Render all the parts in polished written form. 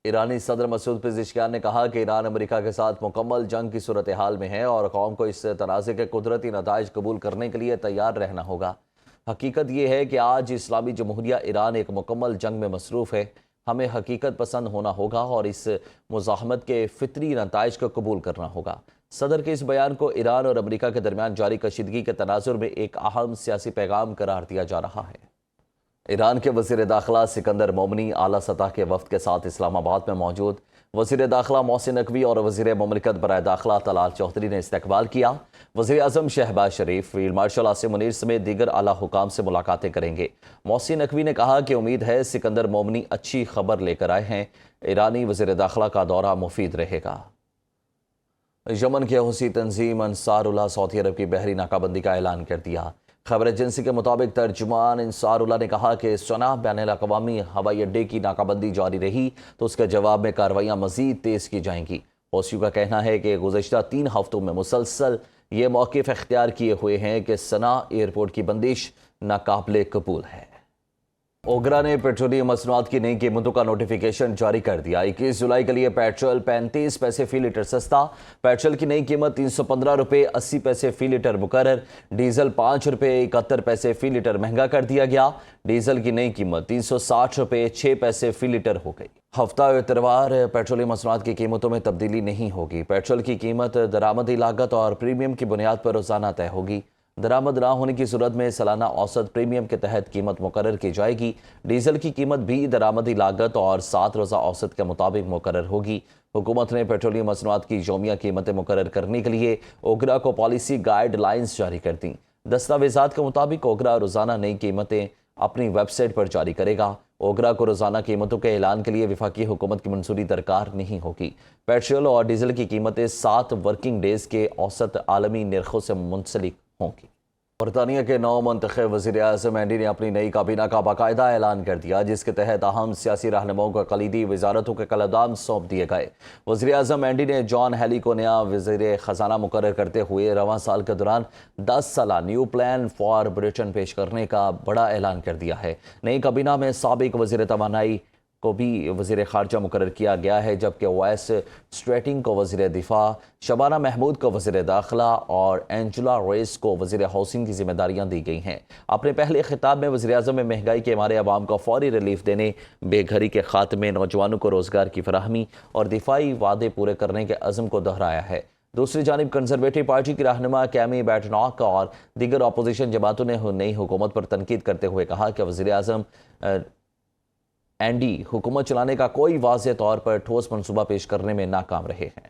ایرانی صدر Masoud Pezeshkian نے کہا کہ ایران امریکہ کے ساتھ مکمل جنگ کی صورتحال میں ہے اور قوم کو اس تنازع کے قدرتی نتائج قبول کرنے کے لیے تیار رہنا ہوگا۔ حقیقت یہ ہے کہ آج اسلامی جمہوریہ ایران ایک مکمل جنگ میں مصروف ہے۔ ہمیں حقیقت پسند ہونا ہوگا اور اس مزاحمت کے فطری نتائج کو قبول کرنا ہوگا۔ صدر کے اس بیان کو ایران اور امریکہ کے درمیان جاری کشیدگی کے تناظر میں ایک اہم سیاسی پیغام قرار دیا جا رہا ہے۔ ایران کے وزیر داخلہ سکندر مومنی اعلیٰ سطح کے وفد کے ساتھ اسلام آباد میں موجود وزیر داخلہ محسن نقوی اور وزیر مملکت برائے داخلہ طلال چودھری نے استقبال کیا۔ وزیر اعظم شہباز شریف، فیلڈ مارشل عاصم منیر سمیت دیگر اعلیٰ حکام سے ملاقاتیں کریں گے۔ محسن نقوی نے کہا کہ امید ہے سکندر مومنی اچھی خبر لے کر آئے ہیں۔ ایرانی وزیر داخلہ کا دورہ مفید رہے گا۔ یمن کے حوثی تنظیم انصار اللہ سعودی عرب کی بحری ناکہ بندی کا اعلان کر دیا۔ خبر ایجنسی کے مطابق ترجمان انصار اللہ نے کہا کہ صنعاء بین الاقوامی ہوائی اڈے کی ناکہ بندی جاری رہی تو اس کے جواب میں کارروائیاں مزید تیز کی جائیں گی۔ حوثیوں کا کہنا ہے کہ گزشتہ 3 ہفتوں میں مسلسل یہ موقف اختیار کیے ہوئے ہیں کہ صنعاء ایئرپورٹ کی بندش ناقابل قبول ہے۔ اوگرا نے پیٹرولیم مصنوعات کی نئی قیمتوں کا نوٹیفیکیشن جاری کر دیا۔ 21 جولائی کے لیے پیٹرول 35 پیسے فی لیٹر سستا، پیٹرول کی نئی قیمت 315 روپے 80 پیسے فی لیٹر مقرر، ڈیزل 5 روپے 71 پیسے فی لیٹر مہنگا کر دیا گیا۔ ڈیزل کی نئی قیمت 360 روپے 6 پیسے فی لیٹر ہو گئی۔ ہفتہ اتوار پیٹرولیم مصنوعات کی قیمتوں میں تبدیلی نہیں ہوگی۔ پیٹرول کی قیمت درآمدی لاگت اور پریمیم کی بنیاد پر روزانہ طے ہوگی۔ درآمد نہ ہونے کی صورت میں سالانہ اوسط پریمیم کے تحت قیمت مقرر کی جائے گی۔ ڈیزل کی قیمت بھی درآمدی لاگت اور 7 روزہ اوسط کے مطابق مقرر ہوگی۔ حکومت نے پیٹرولیم مصنوعات کی یومیہ قیمتیں مقرر کرنے کے لیے اوگرا کو پالیسی گائیڈ لائنز جاری کر دیں۔ دستاویزات کے مطابق اوگرا روزانہ نئی قیمتیں اپنی ویب سائٹ پر جاری کرے گا۔ اوگرا کو روزانہ قیمتوں کے اعلان کے لیے وفاقی حکومت کی منظوری درکار نہیں ہوگی۔ پیٹرول اور ڈیزل کی قیمتیں 7 ورکنگ ڈیز کے اوسط عالمی نرخوں سے منسلک ہوں گی۔ برطانیہ کے نو منتخب وزیر اعظم اینڈی نے اپنی نئی کابینہ کا باقاعدہ اعلان کر دیا، جس کے تحت اہم سیاسی رہنماؤں کو کلیدی وزارتوں کے قلمدان سونپ دیے گئے۔ وزیر اعظم اینڈی نے جان ہیلی کو نیا وزیر خزانہ مقرر کرتے ہوئے رواں سال کے دوران 10 سالہ نیو پلان فار برٹن پیش کرنے کا بڑا اعلان کر دیا ہے۔ نئی کابینہ میں سابق وزیر توانائی کو بھی وزیر خارجہ مقرر کیا گیا ہے، جبکہ وائس اسٹریٹنگ کو وزیر دفاع، شبانہ محمود کو وزیر داخلہ اور اینجلا ریس کو وزیر ہاؤسنگ کی ذمہ داریاں دی گئی ہیں۔ اپنے پہلے خطاب میں وزیر اعظم نے مہنگائی کے مارے عوام کو فوری ریلیف دینے، بے گھری کے خاتمے، نوجوانوں کو روزگار کی فراہمی اور دفاعی وعدے پورے کرنے کے عزم کو دہرایا ہے۔ دوسری جانب کنزرویٹو پارٹی کی رہنما کیمی بیٹناک اور دیگر اپوزیشن جماعتوں نے نئی حکومت پر تنقید کرتے ہوئے کہا کہ وزیر اعظم اینڈی حکومت چلانے کا کوئی واضح طور پر ٹھوس منصوبہ پیش کرنے میں ناکام رہے ہیں۔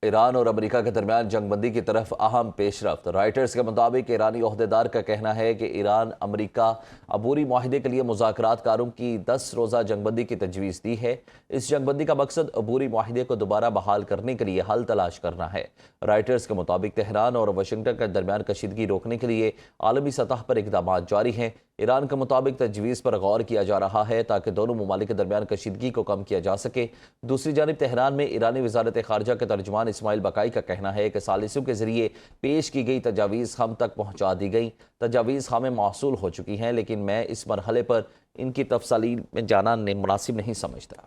ایران اور امریکہ کے درمیان جنگ بندی کی طرف اہم پیش رفت۔ رائٹرز کے مطابق ایرانی عہدیدار کا کہنا ہے کہ ایران امریکہ عبوری معاہدے کے لیے مذاکرات کاروں کی 10 روزہ جنگ بندی کی تجویز دی ہے۔ اس جنگ بندی کا مقصد عبوری معاہدے کو دوبارہ بحال کرنے کے لیے حل تلاش کرنا ہے۔ رائٹرز کے مطابق تہران اور واشنگٹن کے درمیان کشیدگی روکنے کے لیے عالمی سطح پر اقدامات جاری ہیں۔ ایران کے مطابق تجویز پر غور کیا جا رہا ہے تاکہ دونوں ممالک کے درمیان کشیدگی کو کم کیا جا سکے۔ دوسری جانب تہران میں ایرانی وزارت خارجہ کے ترجمان اسماعیل بقائی کا کہنا ہے کہ ثالثیوں کے ذریعے پیش کی گئی تجاویز ہم تک پہنچا دی گئی۔ تجاویز ہمیں موصول ہو چکی ہیں، لیکن میں اس مرحلے پر ان کی تفصیل میں جانا مناسب نہیں سمجھتا۔